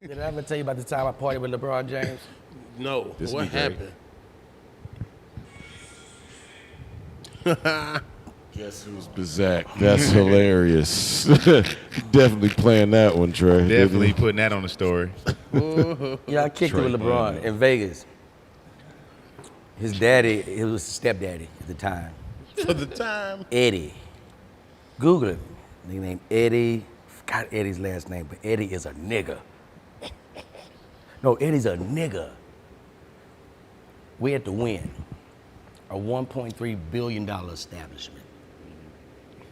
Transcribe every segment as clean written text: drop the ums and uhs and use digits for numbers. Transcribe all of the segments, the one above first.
Did I ever tell you about the time I partied with LeBron James? No. This What be great. happened? Guess who's Bizak? That's hilarious. Definitely playing that one, Trey. Definitely putting that on the story. Yeah, I kicked it with LeBron in Vegas. His daddy, he was his stepdaddy at the time. For the time. Eddie. Google it. Nigga named Eddie. Forgot Eddie's last name, but Eddie is a nigga. No, Eddie's a nigga. We had to win a $1.3 billion establishment.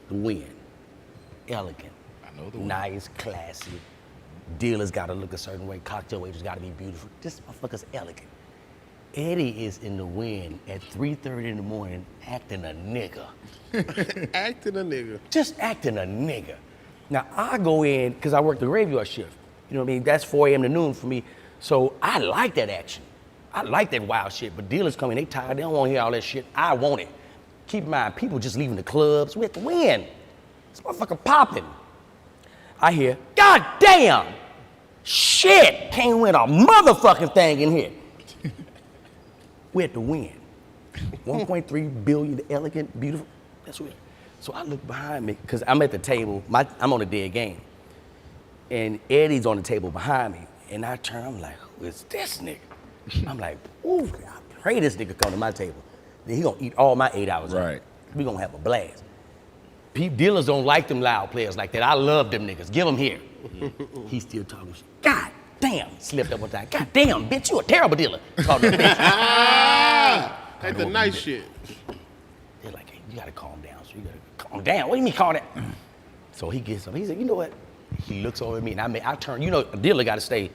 The win. Elegant. I know the one. Nice, classy. Dealers gotta look a certain way. Cocktail waiters gotta be beautiful. This motherfucker's elegant. Eddie is in the wind at 3:30 in the morning acting a nigga. Acting a nigga. Just acting a nigga. Now I go in, cause I work the graveyard shift. You know what I mean? That's 4 a.m. to noon for me. So I like that action. I like that wild shit, but dealers come in, they tired, they don't wanna hear all that shit. I want it. Keep in mind, people just leaving the clubs. We have to win. This motherfucker popping. I hear, God damn, shit, can't win a motherfucking thing in here. We had to win. 1.3 billion, elegant, beautiful, that's weird. So I look behind me, because I'm at the table, I'm on a dead game. And Eddie's on the table behind me. And I turn, I'm like, who is this nigga? I'm like, ooh, I pray this nigga come to my table. Then he gonna eat all my 8 hours. Right. We gonna have a blast. Dealers don't like them loud players like that. I love them niggas. Give them here. He's still talking shit. God damn, slipped up one time. God damn, bitch, you a terrible dealer. Called him a bitch. Like the nice shit. They're like, hey, you gotta calm down. So you gotta calm down. What do you mean calm down? So he gets up. He said, you know what? He looks over at me and I turn. You know, a dealer gotta stay.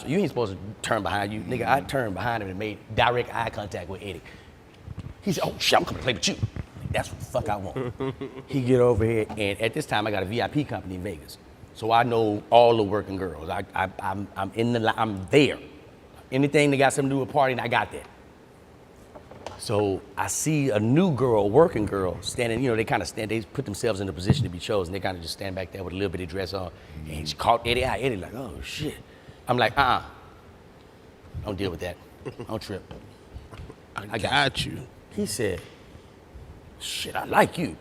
You ain't supposed to turn behind you. Nigga, I turned behind him and made direct eye contact with Eddie. He said, oh shit, I'm coming to play with you. That's what the fuck I want. He get over here, and at this time I got a VIP company in Vegas. So I know all the working girls. I'm there. Anything that got something to do with partying, I got that. So I see a new girl, working girl, standing, you know, they kind of stand, they put themselves in a position to be chosen. They kind of just stand back there with a little bitty dress on. And she caught Eddie out. Eddie like, oh shit. I'm like, don't deal with that. Don't trip. I got you. He said, shit, I like you.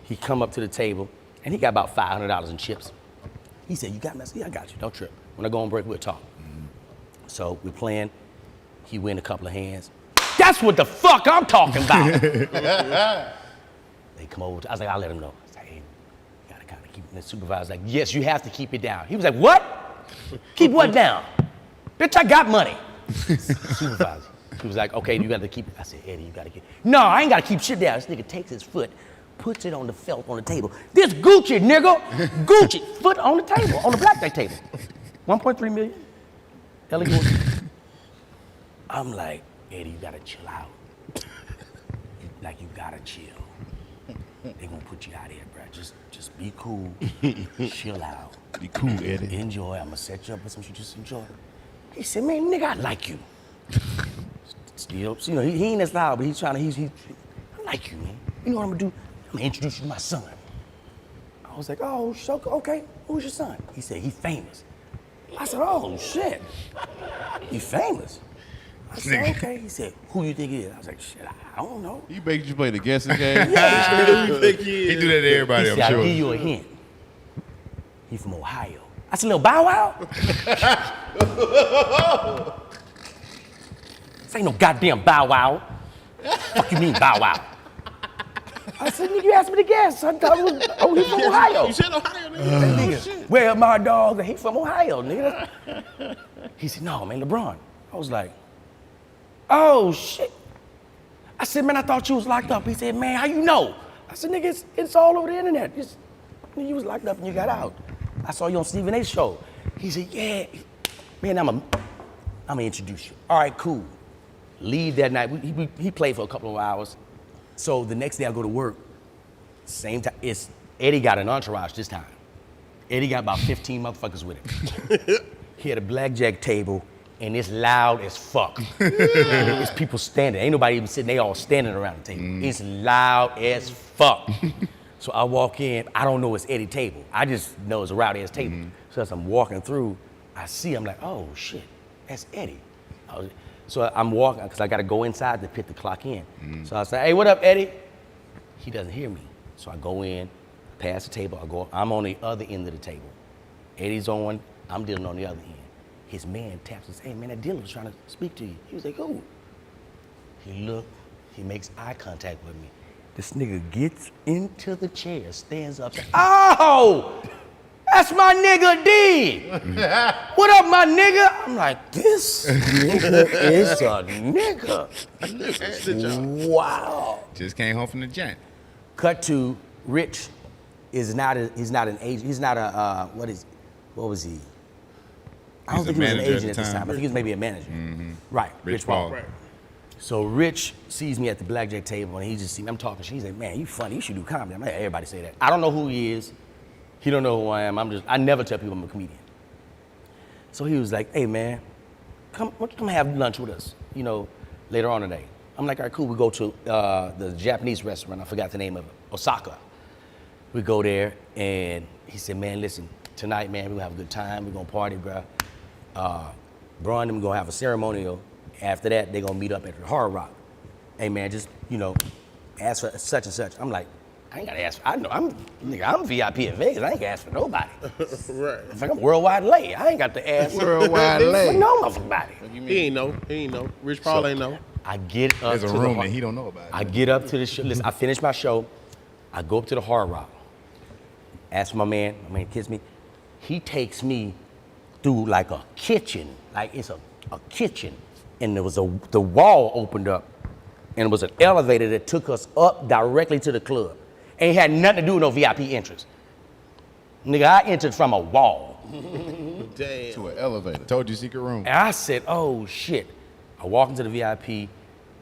He come up to the table, and he got about $500 in chips. He said, you got me? I said, yeah, I got you, don't trip. When I go on break, we'll talk. So we playing, he win a couple of hands. That's what the fuck I'm talking about. They come over, I was like, I'll let him know. I was like, hey, you gotta kind of keep it. And the supervisor's like, yes, you have to keep it down. He was like, what? Keep what down? Bitch, I got money. Supervisor. He was like, okay, you got to keep it. I said, Eddie, you got to keep it. No, I ain't got to keep shit down. This nigga takes his foot, puts it on the felt on the table. This Gucci, nigga. Gucci. Foot on the table, on the blackjack table. 1.3 million. Elegant. I'm like, Eddie, you got to chill out. You got to chill. They gonna put you out here, bro. Just be cool. Chill out. Be cool, Eddie. Enjoy. I'm gonna set you up with some shit. Just enjoy. He said, man, nigga, I like you. Still, you know, he ain't as loud, but he's trying to, I like you, man. You know what I'm gonna do? I'm gonna introduce you to my son. I was like, oh, okay, who's your son? He said, he famous. I said, oh, shit, he famous? I said, okay. He said, who you think he is? I was like, shit, I don't know. You making you play the guessing game? Yeah. You think he He is? do that to everybody, He I'm said, sure. I'll give you a hint. He from Ohio. I said, little Bow Wow? This ain't no goddamn Bow Wow. Fuck you mean Bow Wow? I said, nigga, you asked me to guess. I thought it was, he from Ohio. You said Ohio, nigga. That nigga, where are my dogs? He from Ohio, nigga. He said, no, man, LeBron. I was like, oh, shit. I said, man, I thought you was locked up. He said, man, how you know? I said, nigga, it's all over the internet. You was locked up and you got out. I saw you on Stephen A.'s show. He said, yeah, man, I'm gonna introduce you. All right, cool. Leave that night. He played for a couple of hours. So the next day I go to work, same time, Eddie got an entourage this time. Eddie got about 15 motherfuckers with him. He had a blackjack table, and it's loud as fuck. It's people standing. Ain't nobody even sitting, they all standing around the table. It's loud as fuck. So I walk in, I don't know it's Eddie's table. I just know it's a rowdy ass table. So as I'm walking through, I see, I'm like, oh shit, that's Eddie. So I'm walking, because I got to go inside to put the clock in. So I say, hey, what up, Eddie? He doesn't hear me. So I go in, pass the table, I'm on the other end of the table. Eddie's on one, I'm dealing on the other end. His man taps and says, hey man, that dealer was trying to speak to you. He was like, who? He looked, he makes eye contact with me. This nigga gets into the chair, stands up, says, oh! That's my nigga D. What up, my nigga? I'm like, this nigga is a nigga. Wow. Just came home from the jank. Cut to Rich he's not an agent. He's not a what was he? I don't think he was an agent at this time. I think he was maybe a manager. Right, Rich Paul. Right. So Rich sees me at the blackjack table and he just sees me. I'm talking shit. He's like, man, you funny. You should do comedy. I'm like, everybody say that. I don't know who he is. He don't know who I am. I never tell people I'm a comedian. So he was like, hey man, come have lunch with us, later on today. I'm like, all right, cool. We go to the Japanese restaurant. I forgot the name of it, Osaka. We go there and he said, man, listen, tonight, man, we're gonna have a good time. We're gonna party, bro. Bron and them gonna have a ceremonial. After that, they're gonna meet up at the Hard Rock. Hey man, just, ask for such and such. I'm like, I ain't gotta ask for, I'm VIP in Vegas. I ain't gotta ask for nobody. Right. It's like I'm worldwide lay. I ain't got to ask Worldwide lay. for nobody. He ain't know. Rich Paul ain't know. I get up There's to a the room Hard- that he don't know about. I get up to the show. Listen, I finish my show. I go up to the Hard Rock. Ask my man kiss me. He takes me through like a kitchen. Like it's a kitchen. And there was the wall opened up. And it was an elevator that took us up directly to the club. Ain't had nothing to do with no VIP entrance. Nigga, I entered from a wall. Damn. To an elevator. Told you secret room. And I said, oh shit. I walk into the VIP.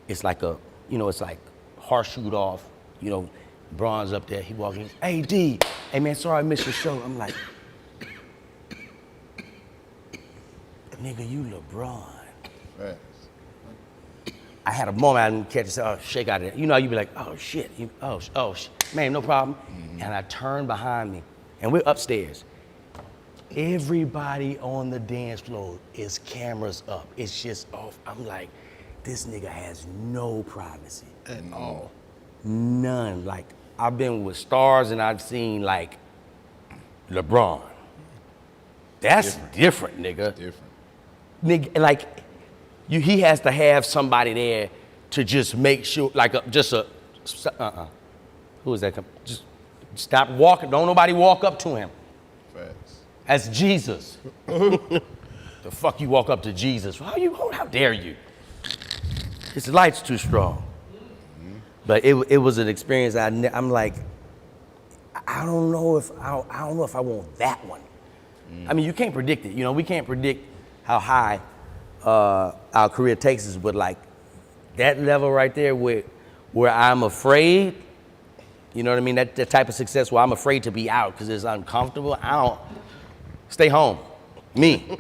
It's like it's like horseshoed off. Bron's up there. He walks in. Hey D, hey man, sorry I missed your show. I'm like, nigga, you LeBron. Right. I had a moment I didn't catch it. Oh, shake out of there. You'd be like, oh shit. Man, no problem. And I turned behind me, and we're upstairs. Everybody on the dance floor is cameras up. It's just off. I'm like, this nigga has no privacy at all. None. Like, I've been with stars and I've seen like LeBron. That's different, nigga. Different. Nigga, like, he has to have somebody there to just make sure, like, who is that? Just stop walking. Don't nobody walk up to him. Facts. That's Jesus. The fuck you walk up to Jesus? How dare you? His light's too strong. But it was an experience. I'm like, I don't know if I want that one. I mean, you can't predict it. We can't predict how high our career takes us, but like that level right there where I'm afraid, you know what I mean? That type of success where I'm afraid to be out because it's uncomfortable. I don't stay home. Me.